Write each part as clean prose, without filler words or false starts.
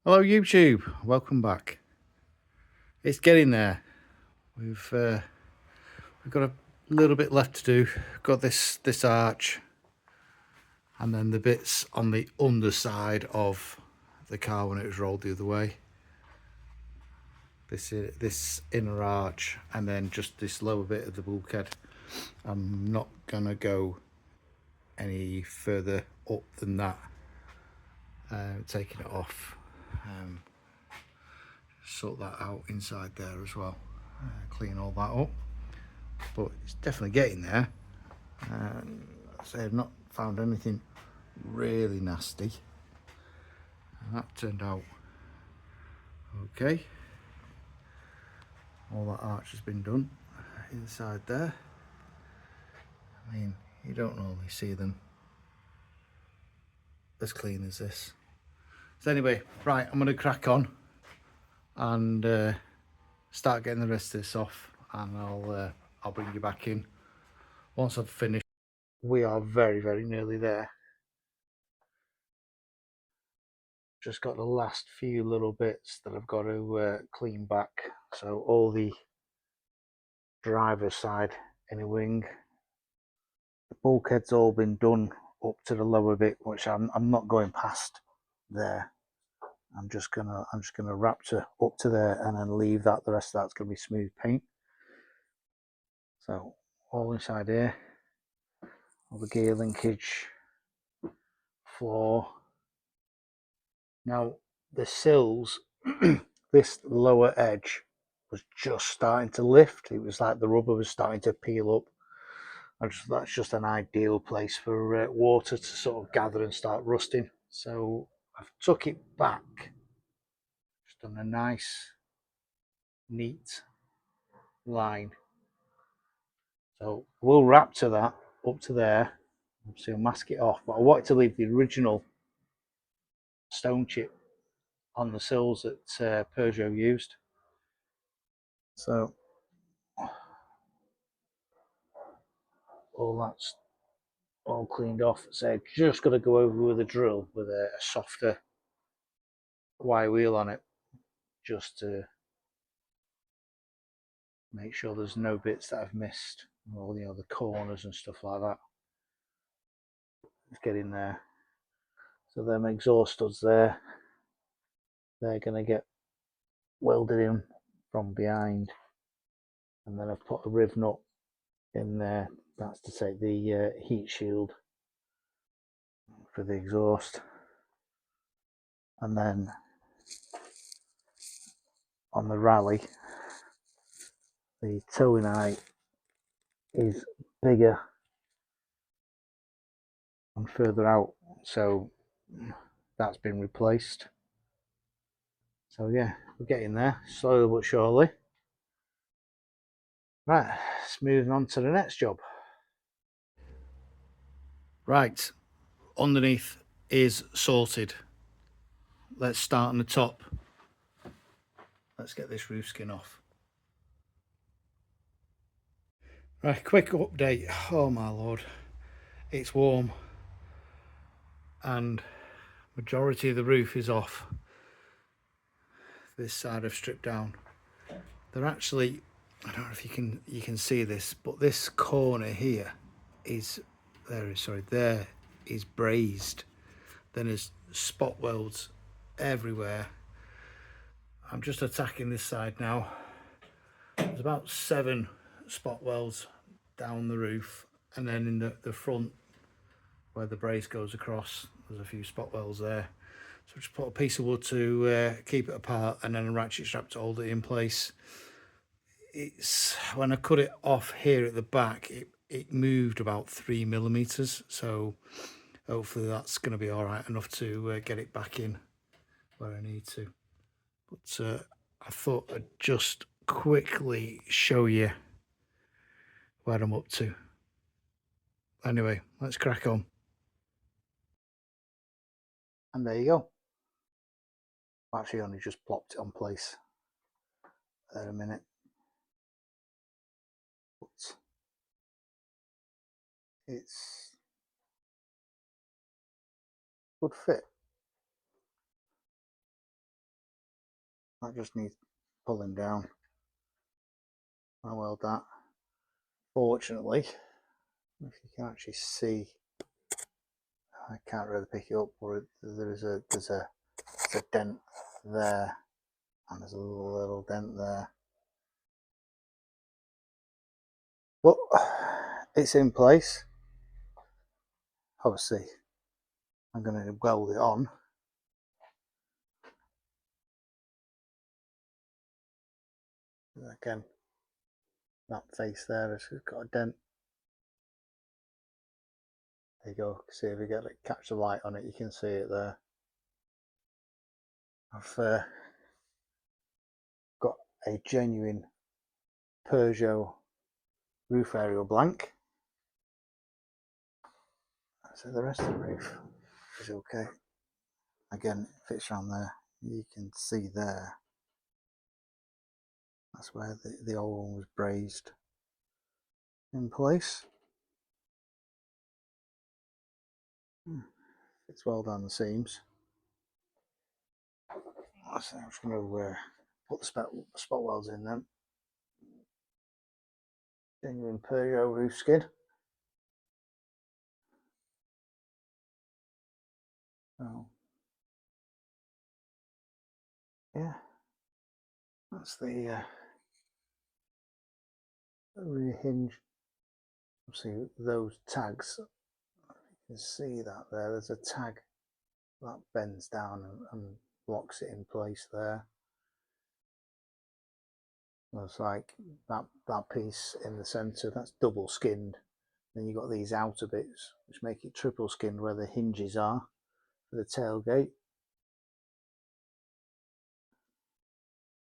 Hello YouTube, welcome back. It's getting there. We've got a little bit left to do. Got this arch, and then the bits on the underside of the car when it was rolled the other way. This inner arch, and then just this lower bit of the bulkhead. I'm not gonna go any further up than that. Taking it off. Sort that out inside there as well. Clean all that up. But it's definitely getting there. So I've not found anything really nasty, and that turned out okay. All that arch has been done inside there. I mean, you don't normally see them as clean as this. So anyway, right, I'm going to crack on and start getting the rest of this off, and I'll bring you back in once I've finished. We are very nearly there. Just got the last few little bits that I've got to clean back. So all the driver's side inner wing, the bulkhead's all been done up to the lower bit, which I'm not going past there. I'm just gonna wrap to up to there and then leave that. The rest of that's gonna be smooth paint. So all inside here, all the gear linkage, floor. Now the sills, this lower edge was just starting to lift. It was like the rubber was starting to peel up. That's just an ideal place for water to sort of gather and start rusting. So I've took it back, just done a nice, neat line. So we'll wrap to that up to there. So we'll mask it off. But I wanted to leave the original stone chip on the sills that Peugeot used. So all that's all cleaned off. So just got to go over with a drill with a softer wire wheel on it, just to make sure there's no bits that I've missed, all the corners and stuff like that. Let's get in there. So them exhaust studs there, they're going to get welded in from behind, and then I've put a riv nut in there. That's to take the heat shield for the exhaust. And then on the Rallye, the towing height is bigger and further out, so that's been replaced. So yeah, we're getting there slowly but surely. Right, let's move on to the next job. Right, underneath is sorted. Let's start on the top. Let's get this roof skin off. Right, quick update. Oh my lord, it's warm and majority of the roof is off. This side I've stripped down. They're actually, I don't know if you can see this, but this corner here is there is brazed. Then there's spot welds everywhere. I'm just attacking this side now. There's about 7 spot welds down the roof, and then in the front where the brace goes across, there's a few spot welds there. So just put a piece of wood to keep it apart, and then a ratchet strap to hold it in place. It's when I cut it off here at the back, it moved about 3mm, so hopefully that's going to be all right enough to get it back in where I need to. But I thought I'd just quickly show you where I'm up to. Anyway, let's crack on. And there you go. Actually only just plopped it on place there a minute. But it's good fit. That just needs pulling down. I weld that. Fortunately, if you can actually see, I can't really pick it up, but there's a dent there, and there's a little dent there. But it's in place. Obviously, I'm going to weld it on. Again, that face there has got a dent. There you go. See if you get catch the light on it, you can see it there. I've got a genuine Peugeot roof aerial blank. So the rest of the roof is okay. Again, it fits around there. You can see there. That's where the old one was brazed in place. Fits well down the seams. So I'm just going to put the spot welds in then. Genuine Peugeot roof skid. Oh, yeah, that's the rear hinge. See those tags. You can see that there. There's a tag that bends down and locks it in place there. Looks like that piece in the centre, that's double skinned. Then you've got these outer bits which make it triple skinned where the hinges are for the tailgate.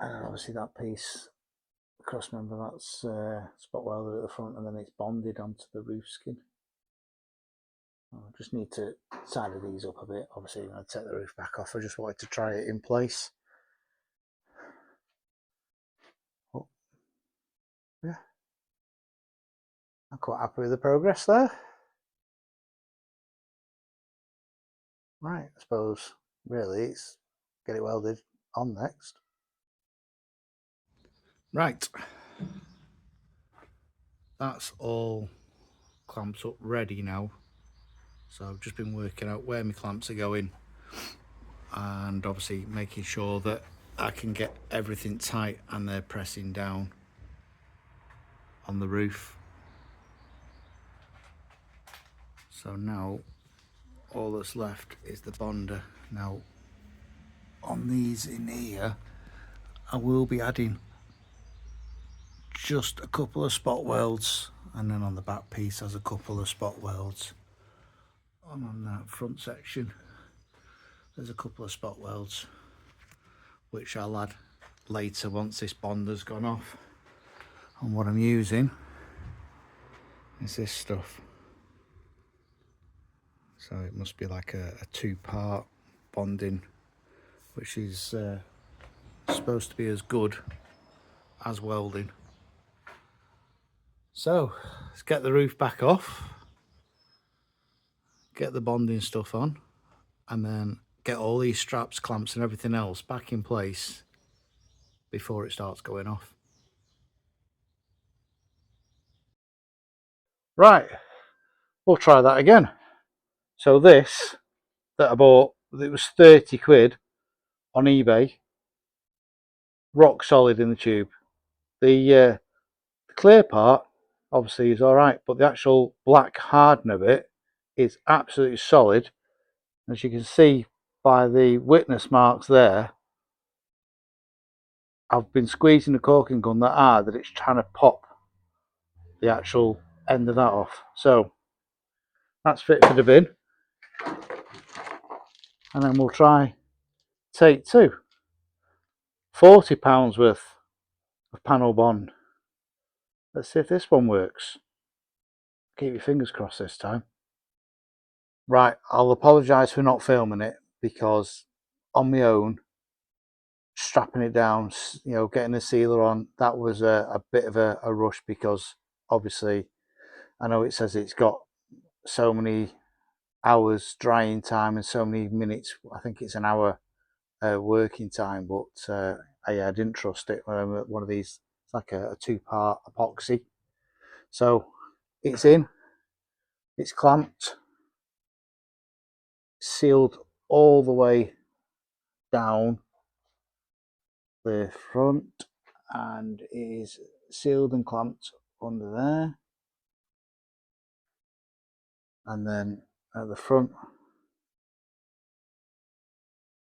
And obviously that piece, cross member, that's spot welded at the front, and then it's bonded onto the roof skin. I just need to tidy these up a bit. Obviously I'm going to take the roof back off. I just wanted to try it in place. Oh, yeah, I'm quite happy with the progress there. Right, I suppose really it's get it welded on next. Right, that's all clamps up ready now. So I've just been working out where my clamps are going, and obviously making sure that I can get everything tight and they're pressing down on the roof. So now all that's left is the bonder. Now on these in here I will be adding just a couple of spot welds, and then on the back piece there's a couple of spot welds. On that front section there's a couple of spot welds which I'll add later once this bonder's gone off. And what I'm using is this stuff. So it must be like a two-part bonding, which is supposed to be as good as welding. So let's get the roof back off, get the bonding stuff on, and then get all these straps, clamps and everything else back in place before it starts going off. Right, we'll try that again. So this that I bought, it was 30 quid on eBay, rock solid in the tube. The clear part obviously is all right, but the actual black hardener bit is absolutely solid. As you can see by the witness marks there, I've been squeezing the caulking gun that hard that it's trying to pop the actual end of that off. So that's fit for the bin, and then we'll try take two. £40 worth of panel bond. Let's see if this one works. Keep your fingers crossed this time. Right, I'll apologise for not filming it, because on my own, strapping it down, you know, getting the sealer on, that was a bit of a rush, because obviously I know it says it's got so many hours drying time and so many minutes. I think it's an hour working time, but I didn't trust it. One of these, it's like a two-part epoxy. So it's in, it's clamped, sealed all the way down the front, and it is sealed and clamped under there. And then at the front,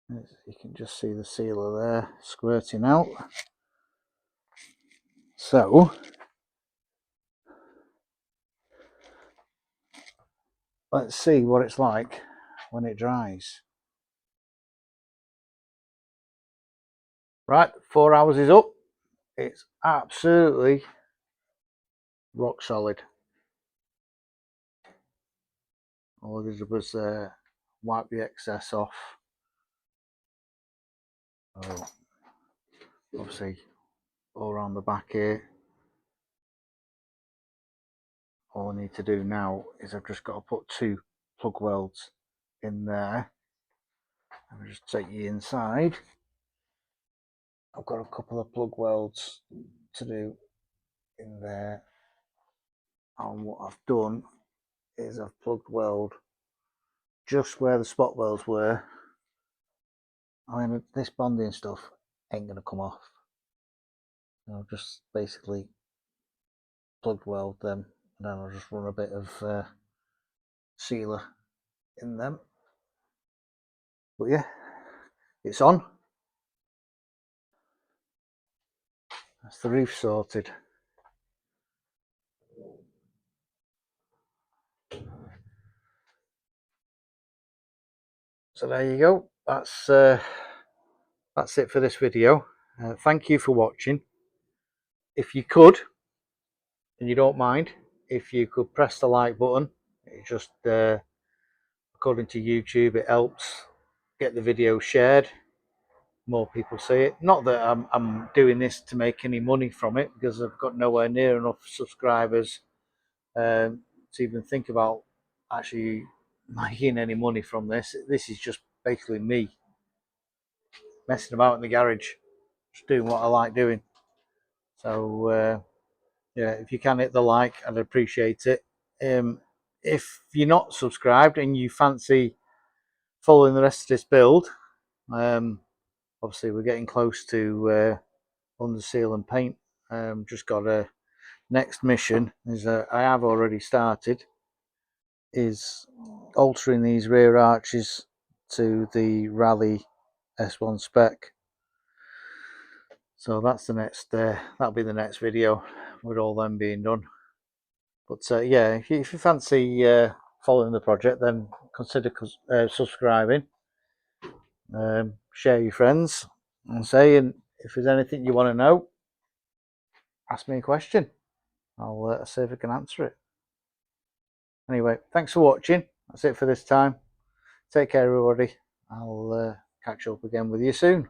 you can just see the sealer there squirting out. So let's see what it's like when it dries. Right, 4 hours is up. It's absolutely rock solid. All I did was wipe the excess off. Oh, obviously all around the back here. All I need to do now is I've just got to put 2 plug welds in there. Let me just take you inside. I've got a couple of plug welds to do in there, and what I've done is I've plugged weld just where the spot welds were. I mean, this bonding stuff ain't going to come off. I'll just basically plug weld them, and then I'll just run a bit of sealer in them. But yeah, it's on. That's the roof sorted. So there you go. That's it for this video. Thank you for watching. If you could, and you don't mind, if you could press the like button, it just according to YouTube, it helps get the video shared. More people see it. Not that I'm doing this to make any money from it, because I've got nowhere near enough subscribers to even think about actually making any money from this. This is just basically me messing about in the garage, just doing what I like doing. So yeah, if you can hit the like, I'd appreciate it. If you're not subscribed and you fancy following the rest of this build, obviously we're getting close to under seal and paint. Just got a next mission, is I have already started, is altering these rear arches to the Rallye S1 spec. So that's the next, that'll be the next video with all them being done. But yeah, if you fancy following the project, then consider subscribing. Share your friends, and and if there's anything you want to know, ask me a question. I'll see if I can answer it. Anyway, thanks for watching. That's it for this time. Take care, everybody. I'll catch up again with you soon.